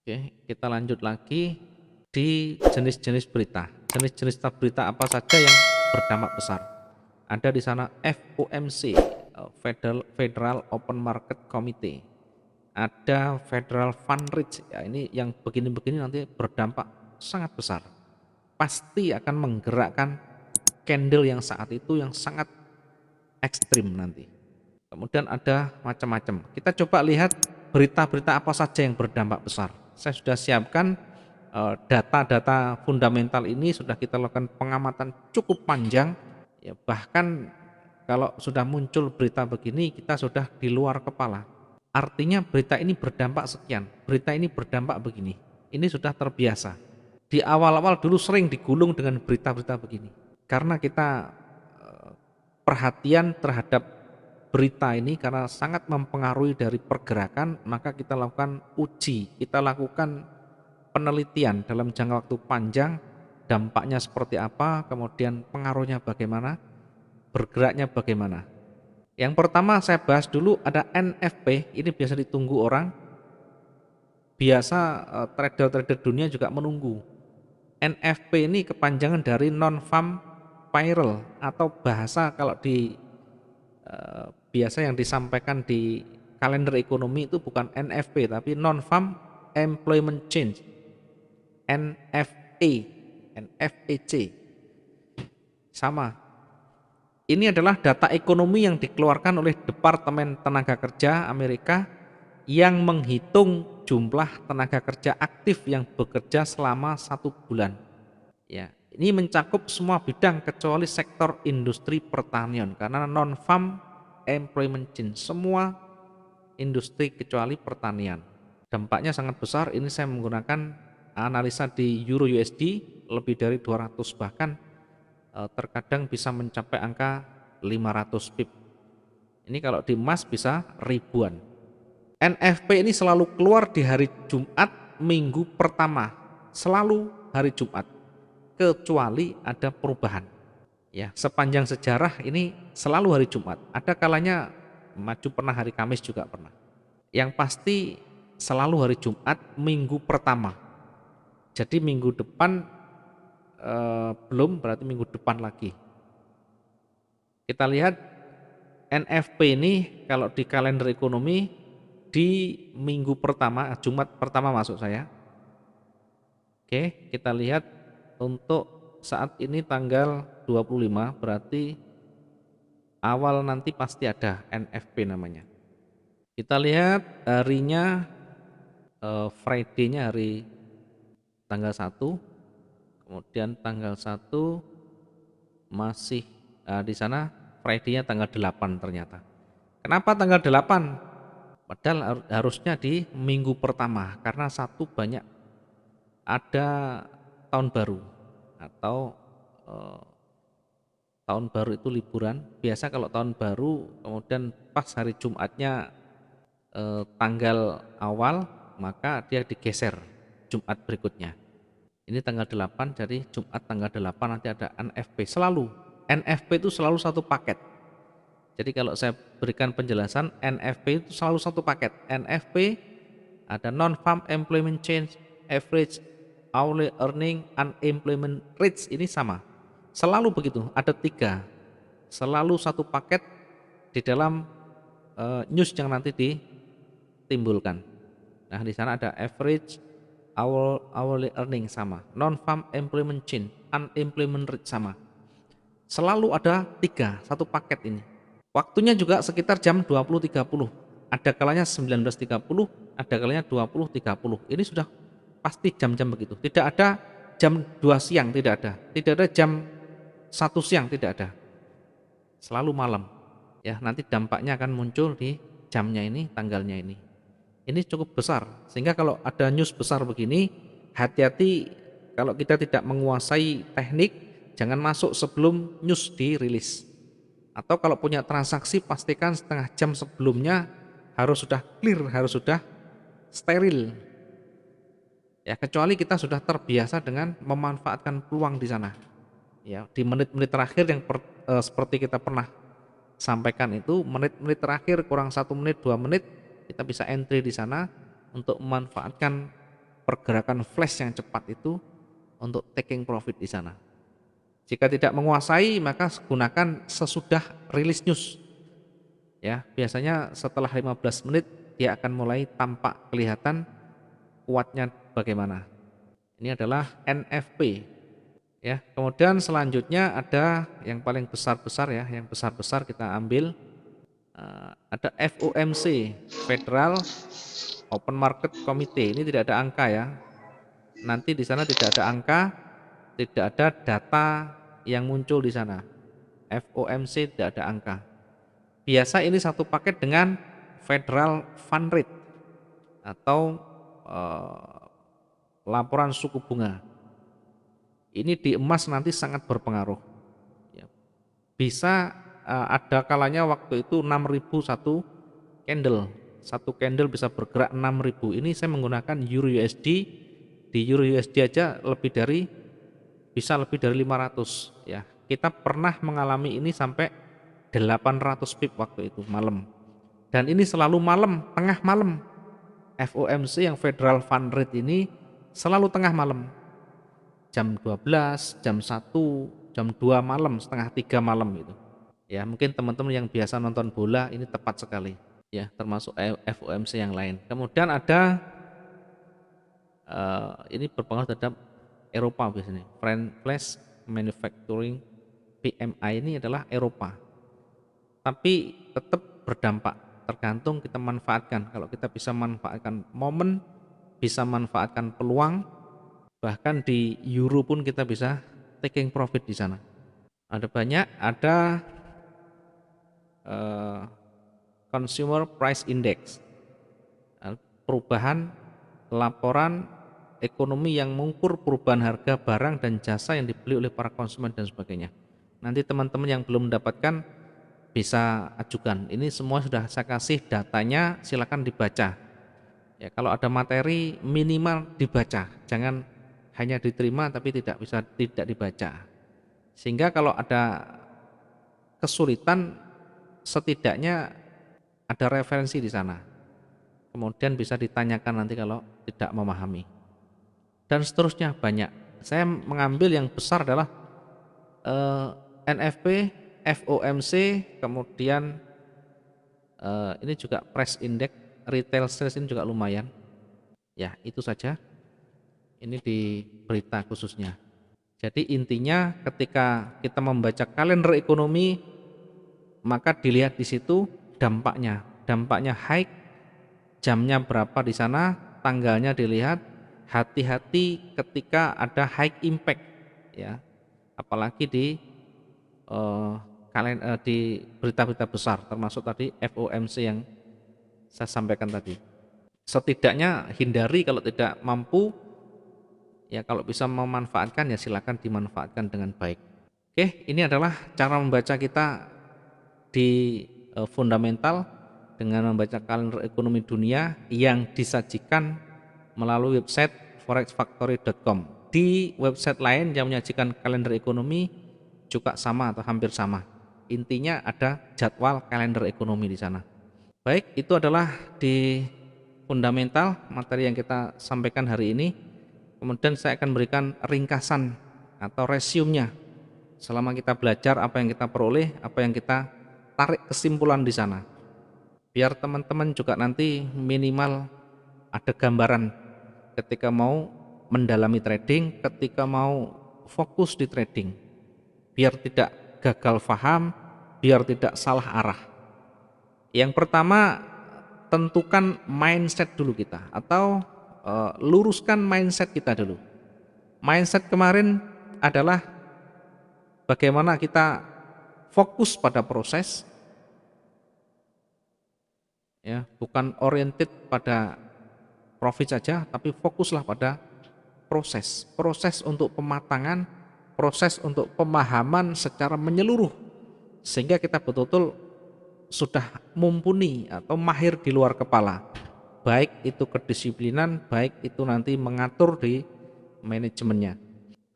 Oke, kita lanjut lagi di jenis-jenis berita. Jenis-jenis berita apa saja yang berdampak besar? Ada di sana FOMC, Federal Open Market Committee. Ada Federal Fund Rate, ya ini yang begini-begini nanti berdampak sangat besar. Pasti akan menggerakkan candle yang saat itu yang sangat ekstrim nanti. Kemudian ada macam-macam. Kita coba lihat berita-berita apa saja yang berdampak besar. Saya sudah siapkan data-data fundamental ini, sudah kita lakukan pengamatan cukup panjang. Ya, bahkan kalau sudah muncul berita begini, kita sudah di luar kepala. Artinya berita ini berdampak sekian, berita ini berdampak begini. Ini sudah terbiasa. Di awal-awal dulu sering digulung dengan berita-berita begini. Karena kita perhatian terhadap berita ini karena sangat mempengaruhi dari pergerakan, maka kita lakukan uji, kita lakukan penelitian dalam jangka waktu panjang, dampaknya seperti apa, kemudian pengaruhnya bagaimana, bergeraknya bagaimana. Yang pertama saya bahas dulu ada NFP, ini biasa ditunggu orang, biasa trader-trader dunia juga menunggu. NFP ini kepanjangan dari non-farm payroll, atau bahasa kalau di biasa yang disampaikan di kalender ekonomi itu bukan NFP tapi non-farm employment change, NFA, NFEC. Sama. Ini adalah data ekonomi yang dikeluarkan oleh Departemen Tenaga Kerja Amerika yang menghitung jumlah tenaga kerja aktif yang bekerja selama 1 bulan. Ya, ini mencakup semua bidang kecuali sektor industri pertanian karena non-farm employment change, semua industri kecuali pertanian. Dampaknya sangat besar. Ini saya menggunakan analisa di Euro USD lebih dari 200, bahkan terkadang bisa mencapai angka 500 pip. Ini kalau di emas bisa ribuan. NFP ini selalu keluar di hari Jumat minggu pertama, selalu hari Jumat, kecuali ada perubahan. Ya, sepanjang sejarah ini selalu hari Jumat. Ada kalanya maju pernah hari Kamis juga pernah. Yang pasti selalu hari Jumat minggu pertama. Jadi minggu depan belum, berarti minggu depan lagi. Kita lihat NFP ini kalau di kalender ekonomi di minggu pertama, Jumat pertama masuk saya. Oke, kita lihat untuk saat ini tanggal 25, berarti awal nanti pasti ada NFP namanya. Kita lihat harinya, Friday-nya hari tanggal 1, kemudian tanggal 1 masih di sana Friday-nya tanggal 8 ternyata. Kenapa tanggal 8? Padahal harusnya di minggu pertama karena satu banyak ada tahun baru atau tahun baru itu liburan. Biasa kalau tahun baru kemudian pas hari Jumatnya tanggal awal, maka dia digeser Jumat berikutnya. Ini tanggal 8, jadi Jumat tanggal 8 nanti ada NFP. Selalu NFP itu selalu satu paket. Jadi kalau saya berikan penjelasan, NFP itu selalu satu paket. NFP ada non-farm employment change, average hourly earning, unemployment rates, ini sama. Selalu begitu, ada 3. Selalu satu paket di dalam news yang nanti ditimbulkan. Nah, di sana ada average hourly earning sama, non-farm employment change, unemployment rate sama. Selalu ada 3, satu paket ini. Waktunya juga sekitar jam 20.30. Ada kalanya 19.30, ada kalanya 20.30. Ini sudah pasti jam-jam begitu. Tidak ada jam 2 siang, tidak ada. Tidak ada jam 1 siang, tidak ada. Selalu malam. Ya, nanti dampaknya akan muncul di jamnya ini, tanggalnya ini. Ini cukup besar, sehingga kalau ada news besar begini, hati-hati kalau kita tidak menguasai teknik, jangan masuk sebelum news dirilis. Atau kalau punya transaksi, pastikan setengah jam sebelumnya harus sudah clear, harus sudah steril. Ya, kecuali kita sudah terbiasa dengan memanfaatkan peluang di sana. Ya, di menit-menit terakhir yang seperti kita pernah sampaikan itu, menit-menit terakhir kurang 1 menit, 2 menit, kita bisa entry di sana untuk memanfaatkan pergerakan flash yang cepat itu untuk taking profit di sana. Jika tidak menguasai, maka gunakan sesudah rilis news. Ya, biasanya setelah 15 menit dia akan mulai tampak kelihatan kuatnya bagaimana. Ini adalah NFP. Ya, kemudian selanjutnya ada yang paling besar-besar ya, yang besar-besar kita ambil ada FOMC, Federal Open Market Committee. Ini tidak ada angka ya. Nanti di sana tidak ada angka, tidak ada data yang muncul di sana. FOMC tidak ada angka. Biasa ini satu paket dengan Federal Fund Rate atau laporan suku bunga. Ini di emas nanti sangat berpengaruh. Ya. Bisa ada kalanya waktu itu 6.000 satu candle. Satu candle bisa bergerak 6.000. Ini saya menggunakan Euro USD. Di Euro USD aja bisa lebih dari 500 ya. Kita pernah mengalami ini sampai 800 pip waktu itu malam. Dan ini selalu malam, tengah malam. FOMC yang Federal Fund Rate ini selalu tengah malam. Jam 12, jam 1, jam 2 malam, setengah 3 malam gitu. Ya, mungkin teman-teman yang biasa nonton bola ini tepat sekali ya, termasuk FOMC yang lain. Kemudian ada ini berpengaruh terhadap Eropa biasanya. Flash Manufacturing PMI ini adalah Eropa. Tapi tetap berdampak, tergantung kita manfaatkan. Kalau kita bisa manfaatkan momen, bisa manfaatkan peluang, bahkan di euro pun kita bisa taking profit di sana. Ada banyak, ada Consumer Price Index, perubahan laporan ekonomi yang mengukur perubahan harga barang dan jasa yang dibeli oleh para konsumen dan sebagainya. Nanti teman-teman yang belum mendapatkan bisa ajukan. Ini semua sudah saya kasih datanya, silakan dibaca. Ya, kalau ada materi minimal dibaca, jangan hanya diterima tapi tidak dibaca. Sehingga kalau ada kesulitan setidaknya ada referensi di sana. Kemudian bisa ditanyakan nanti kalau tidak memahami. Dan seterusnya banyak. Saya mengambil yang besar adalah NFP, FOMC, kemudian ini juga price index, retail sales ini juga lumayan. Ya, itu saja. Ini di berita khususnya. Jadi intinya ketika kita membaca kalender ekonomi, maka dilihat di situ dampaknya. Dampaknya high, jamnya berapa di sana, tanggalnya dilihat. Hati-hati ketika ada high impact ya. Apalagi di di berita-berita besar, termasuk tadi FOMC yang saya sampaikan tadi. Setidaknya hindari, kalau tidak mampu ya, kalau bisa memanfaatkan ya silakan dimanfaatkan dengan baik. Oke, ini adalah cara membaca kita di fundamental dengan membaca kalender ekonomi dunia yang disajikan melalui website forexfactory.com. Di website lain yang menyajikan kalender ekonomi juga sama atau hampir sama. Intinya ada jadwal kalender ekonomi di sana. Baik, itu adalah di fundamental materi yang kita sampaikan hari ini. Kemudian saya akan berikan ringkasan atau resume-nya. Selama kita belajar, apa yang kita peroleh, apa yang kita tarik kesimpulan di sana. Biar teman-teman juga nanti minimal ada gambaran ketika mau mendalami trading, ketika mau fokus di trading, biar tidak gagal paham, biar tidak salah arah. Yang pertama, tentukan mindset dulu kita, atau luruskan mindset kita dulu. Mindset kemarin adalah bagaimana kita fokus pada proses, ya, bukan oriented pada profit saja, tapi fokuslah pada proses untuk pematangan, proses untuk pemahaman secara menyeluruh, sehingga kita betul-betul sudah mumpuni atau mahir di luar kepala, baik itu kedisiplinan, baik itu nanti mengatur di manajemennya.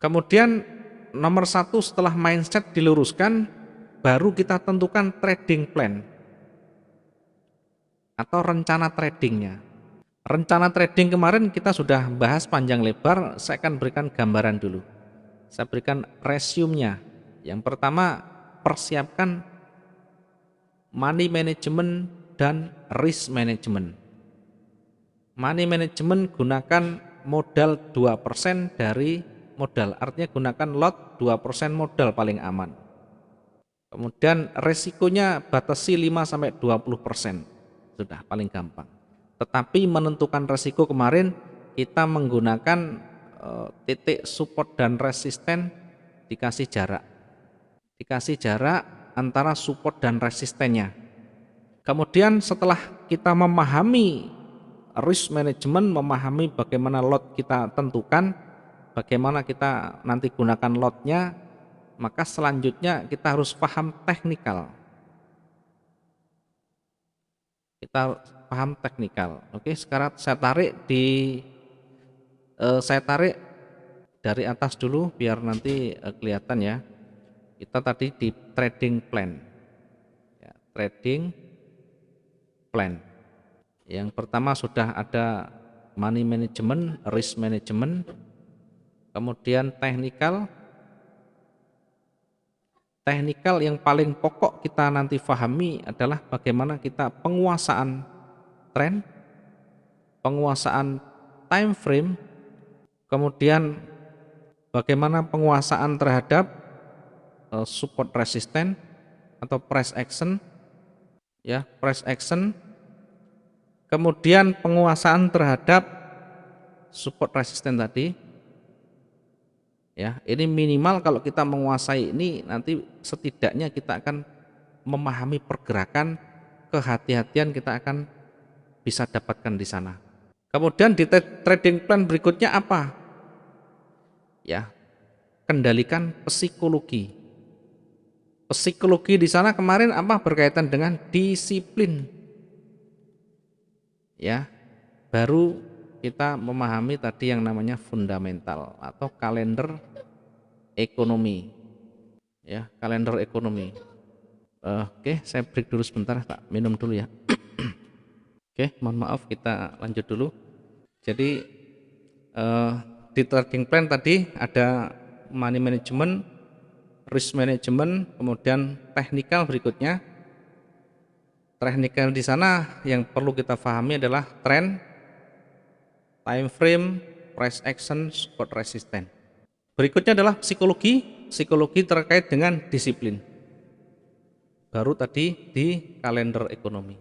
Kemudian nomor satu, setelah mindset diluruskan, baru kita tentukan trading plan atau rencana tradingnya. Rencana trading kemarin kita sudah bahas panjang lebar, saya akan berikan gambaran dulu. Saya berikan resume-nya. Yang pertama, persiapkan money management dan risk management. Money management gunakan modal 2% dari modal, artinya gunakan lot 2% modal paling aman. Kemudian resikonya batasi 5-20%, sudah paling gampang. Tetapi menentukan resiko kemarin kita menggunakan titik support dan resisten dikasih jarak antara support dan resistennya. Kemudian setelah kita memahami risk management, memahami bagaimana lot kita tentukan, bagaimana kita nanti gunakan lotnya, maka selanjutnya kita harus paham teknikal. Kita paham teknikal. Oke, sekarang saya tarik dari atas dulu biar nanti kelihatan ya. Kita tadi di trading plan. Ya, trading plan. Yang pertama sudah ada money management, risk management, kemudian teknikal. Teknikal yang paling pokok kita nanti pahami adalah bagaimana kita penguasaan tren, penguasaan time frame, kemudian bagaimana penguasaan terhadap support resisten atau price action, ya, price action, kemudian penguasaan terhadap support resisten tadi. Ya, ini minimal kalau kita menguasai ini nanti setidaknya kita akan memahami pergerakan, kehati-hatian kita akan bisa dapatkan di sana. Kemudian di trading plan berikutnya apa? Ya, kendalikan psikologi. Psikologi di sana kemarin apa? Berkaitan dengan disiplin. Ya, baru kita memahami tadi yang namanya fundamental atau kalender ekonomi. Ya, kalender ekonomi. Oke, saya break dulu sebentar, tak minum dulu ya. Oke, mohon maaf, kita lanjut dulu. Jadi di trading plan tadi ada money management, risk management, kemudian teknikal berikutnya. Teknikal di sana yang perlu kita pahami adalah trend, time frame, price action, support resisten. Berikutnya adalah psikologi terkait dengan disiplin. Baru tadi di kalender ekonomi.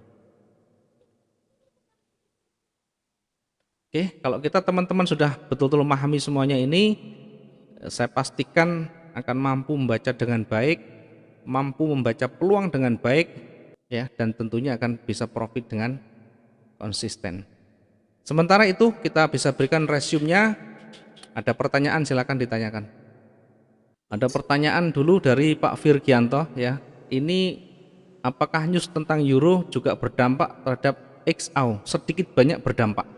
Oke, kalau kita teman-teman sudah betul-betul memahami semuanya ini, saya pastikan akan mampu membaca dengan baik, mampu membaca peluang dengan baik, ya, dan tentunya akan bisa profit dengan konsisten. Sementara itu kita bisa berikan resume-nya. Ada pertanyaan silakan ditanyakan. Ada pertanyaan dulu dari Pak Virgianto ya. Ini apakah news tentang euro juga berdampak terhadap XAU? Sedikit banyak berdampak.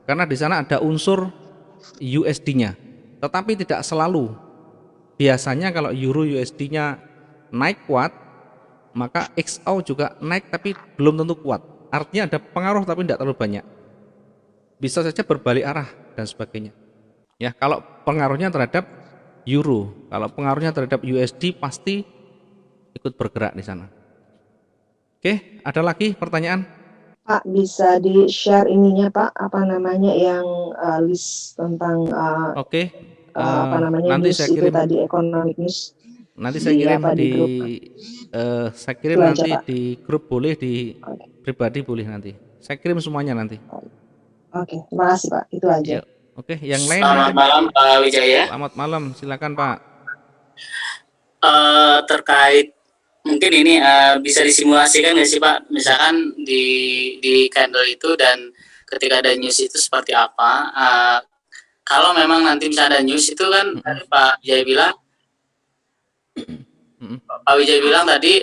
Karena di sana ada unsur USD-nya. Tetapi tidak selalu. Biasanya kalau euro USD-nya naik kuat, maka XAU juga naik tapi belum tentu kuat. Artinya ada pengaruh tapi tidak terlalu banyak. Bisa saja berbalik arah dan sebagainya. Ya, kalau pengaruhnya terhadap euro, kalau pengaruhnya terhadap USD pasti ikut bergerak di sana. Oke, ada lagi pertanyaan? Pak, bisa di-share ininya Pak, apa namanya yang list tentang Oke, apa namanya nanti news saya itu kirim. tadi, economic news Nanti saya kirim di grup. saya kirim Itu aja, nanti Pak. di grup boleh, di Oke. pribadi boleh nanti. Saya kirim semuanya nanti. Oke, terima kasih Pak. Itu aja. Ya, oke, yang lain Selamat mungkin. malam Pak Wijaya. Selamat malam, silakan Pak. Terkait mungkin ini bisa disimulasikan nggak sih Pak? Misalkan di candle itu dan ketika ada news itu seperti apa? Kalau memang nanti bisa ada news itu kan tadi Pak Wijaya bilang, Pak Wijaya bilang tadi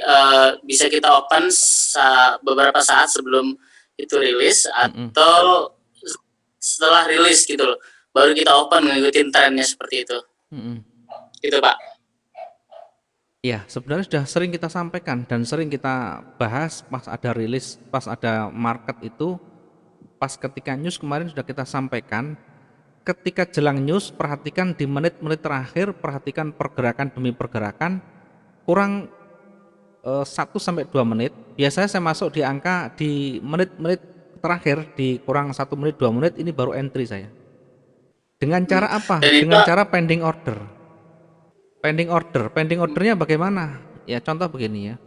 bisa kita open beberapa saat sebelum itu rilis atau setelah rilis gitu loh, baru kita open ngikutin trennya seperti itu. Gitu Pak. Ya, sebenarnya sudah sering kita sampaikan dan sering kita bahas pas ada rilis, pas ada market itu pas ketika news kemarin sudah kita sampaikan, ketika jelang news perhatikan di menit-menit terakhir, perhatikan pergerakan demi pergerakan, kurang 1 sampai 2 menit. Biasanya saya masuk di angka di menit-menit terakhir, di kurang 1 menit 2 menit, ini baru entry saya. Dengan cara apa? Dan itu Dengan cara pending order. Pending ordernya bagaimana? Ya contoh begini ya.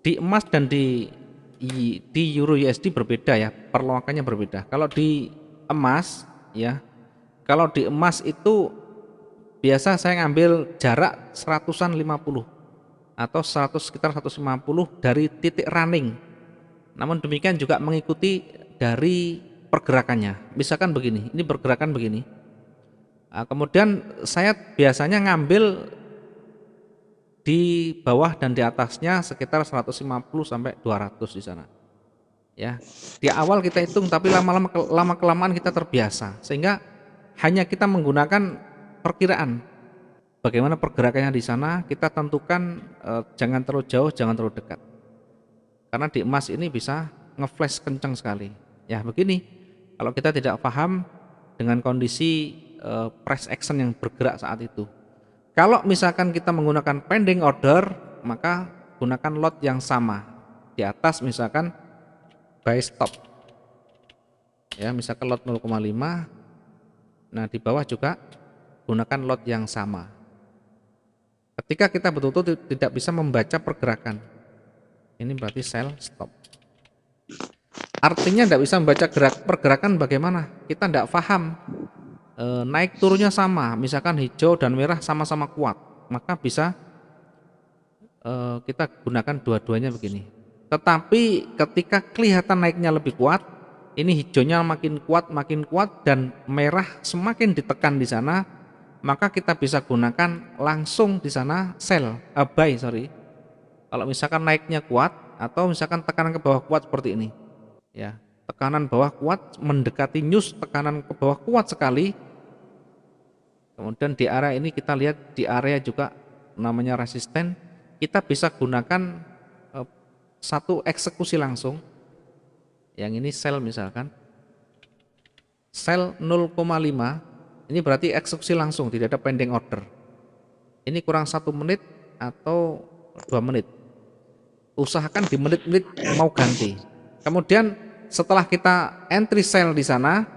Di emas dan di euro USD berbeda ya, perloakannya berbeda. Kalau di emas ya, kalau di emas itu biasa saya ngambil jarak 150 atau sekitar 150 dari titik running. Namun demikian juga mengikuti dari pergerakannya. Misalkan begini, ini pergerakan begini. Nah, kemudian saya biasanya ngambil di bawah dan di atasnya sekitar 150 sampai 200 di sana. Ya. Di awal kita hitung, tapi lama kelamaan kita terbiasa sehingga hanya kita menggunakan perkiraan. Bagaimana pergerakannya di sana, kita tentukan jangan terlalu jauh, jangan terlalu dekat. Karena di emas ini bisa nge-flash kencang sekali. Ya, begini. Kalau kita tidak paham dengan kondisi price action yang bergerak saat itu. Kalau misalkan kita menggunakan pending order, maka gunakan lot yang sama. Di atas misalkan buy stop. Ya, misalkan lot 0,5. Nah, di bawah juga gunakan lot yang sama. Ketika kita betul-betul tidak bisa membaca pergerakan, ini berarti sell stop. Artinya tidak bisa membaca pergerakan bagaimana? Kita tidak paham. Naik turunnya sama, misalkan hijau dan merah sama-sama kuat, maka bisa kita gunakan dua-duanya begini. Tetapi ketika kelihatan naiknya lebih kuat, ini hijaunya makin kuat dan merah semakin ditekan di sana, maka kita bisa gunakan langsung di sana buy. Kalau misalkan naiknya kuat atau misalkan tekanan ke bawah kuat seperti ini, ya. Tekanan bawah kuat mendekati news, tekanan ke bawah kuat sekali. Kemudian di area ini kita lihat di area juga namanya resisten, kita bisa gunakan satu eksekusi langsung. Yang ini sell misalkan. Sell 0,5, ini berarti eksekusi langsung, tidak ada pending order. Ini kurang 1 menit atau 2 menit. Usahakan di menit-menit mau ganti. Kemudian setelah kita entry sell di sana,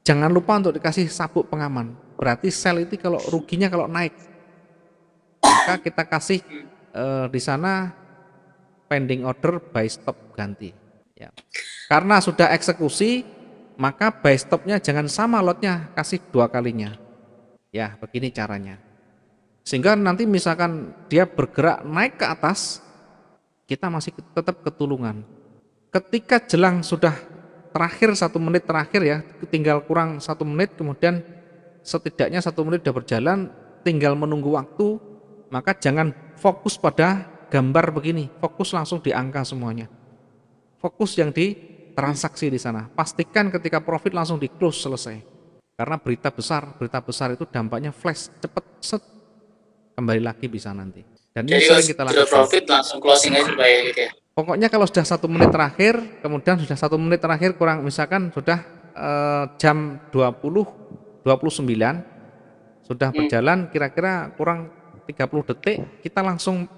jangan lupa untuk dikasih sabuk pengaman. Berarti sell itu kalau ruginya kalau naik, maka kita kasih di sana pending order buy stop ganti. Ya. Karena sudah eksekusi, maka buy stopnya jangan sama lotnya, kasih 2 kalinya. Ya, begini caranya. Sehingga nanti misalkan dia bergerak naik ke atas, kita masih tetap ketulungan. Ketika jelang sudah terakhir 1 menit terakhir ya, tinggal kurang 1 menit, kemudian setidaknya 1 menit sudah berjalan, tinggal menunggu waktu, maka jangan fokus pada gambar begini, fokus langsung di angka semuanya. Fokus yang di transaksi di sana. Pastikan ketika profit langsung di close, selesai. Karena berita besar itu dampaknya flash, cepet set, kembali lagi bisa nanti. Dan ini sering kita lakukan. Profit langsung closing aja gitu ya. Pokoknya kalau sudah 1 menit terakhir, kemudian sudah 1 menit terakhir kurang, misalkan sudah jam 20.29 sudah berjalan kira-kira kurang 30 detik, kita langsung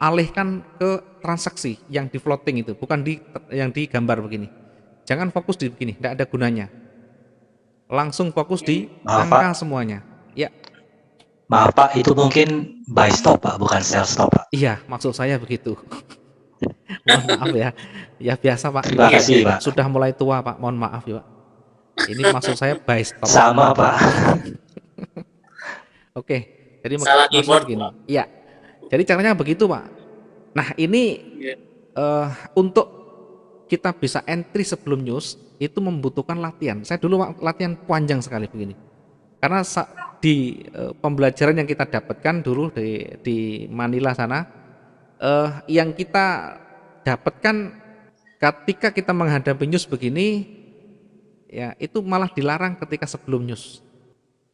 alihkan ke transaksi yang di floating itu, bukan yang di gambar begini. Jangan fokus di begini, tidak ada gunanya. Langsung fokus di angka semuanya. Ya. Maaf Pak, itu mungkin buy stop Pak, bukan sell stop Pak. Iya, maksud saya begitu. Mohon maaf ya. Ya biasa Pak. Terima kasih Pak. Sudah mulai tua Pak, mohon maaf ya Pak. Ini maksud saya buy stop. Sama Pak. Oke, jadi salah keyboard begini. Iya. Jadi caranya begitu Pak. Nah ini untuk kita bisa entry sebelum news itu membutuhkan latihan. Saya dulu latihan panjang sekali begini. Karena di pembelajaran yang kita dapatkan dulu di Manila sana, yang kita dapatkan ketika kita menghadapi news begini, ya itu malah dilarang ketika sebelum news.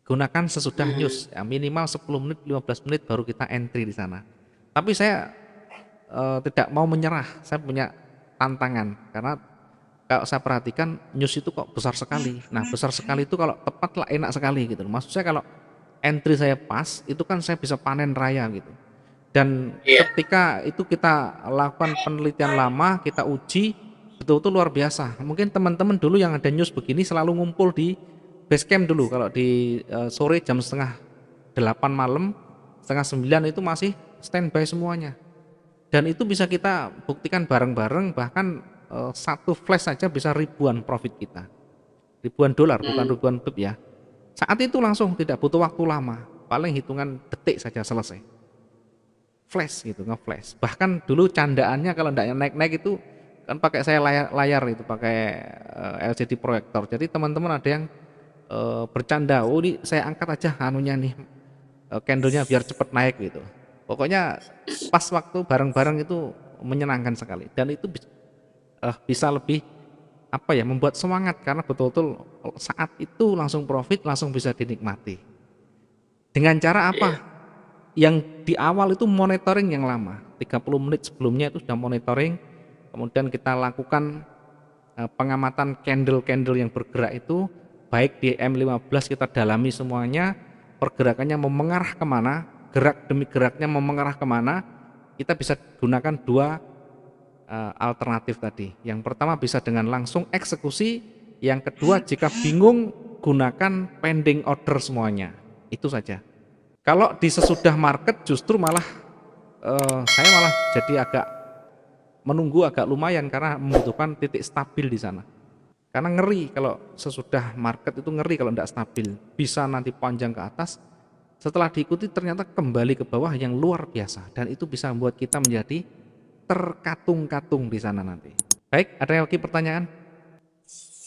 Gunakan sesudah news, ya, minimal 10 menit, 15 menit baru kita entry di sana. Tapi saya tidak mau menyerah, saya punya tantangan karena kalau saya perhatikan news itu kok besar sekali. Nah, besar sekali itu kalau tepat lah enak sekali gitu. Maksud saya kalau entry saya pas, itu kan saya bisa panen raya gitu. Dan Iya. ketika itu kita lakukan penelitian lama, kita uji, betul-betul luar biasa. Mungkin teman-teman dulu yang ada news begini selalu ngumpul di base camp dulu. Kalau di sore jam setengah 8 malam, setengah 9 itu masih standby semuanya. Dan itu bisa kita buktikan bareng-bareng, bahkan satu flash saja bisa ribuan profit kita. Ribuan dolar, bukan ribuan pip ya. Saat itu langsung, tidak butuh waktu lama. Paling hitungan detik saja selesai. Flash gitu, nge-flash. Bahkan dulu candaannya kalau enggak naik-naik itu kan pakai saya layar itu, pakai LCD proyektor. Jadi teman-teman ada yang bercanda, oh ini saya angkat aja anunya nih, candlenya biar cepet naik gitu. Pokoknya pas waktu bareng-bareng itu menyenangkan sekali. Dan itu bisa lebih apa ya, membuat semangat karena betul-betul saat itu langsung profit, langsung bisa dinikmati. Dengan cara apa? Yang di awal itu monitoring yang lama, 30 menit sebelumnya itu sudah monitoring, kemudian kita lakukan pengamatan candle-candle yang bergerak itu, baik di M15 kita dalami semuanya, pergerakannya mau mengarah kemana, gerak demi geraknya mau mengarah kemana, kita bisa gunakan dua alternatif tadi. Yang pertama bisa dengan langsung eksekusi, yang kedua jika bingung gunakan pending order semuanya. Itu saja. Kalau di sesudah market justru malah saya malah jadi agak menunggu agak lumayan karena membutuhkan titik stabil di sana. Karena ngeri kalau sesudah market itu ngeri kalau tidak stabil. Bisa nanti panjang ke atas, setelah diikuti ternyata kembali ke bawah yang luar biasa. Dan itu bisa membuat kita menjadi terkatung-katung di sana nanti. Baik, ada lagi pertanyaan?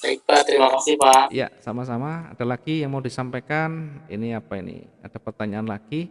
Baik Pak, terima kasih Pak. Ya, sama-sama. Ada lagi yang mau disampaikan? Ini apa ini? Ada pertanyaan lagi?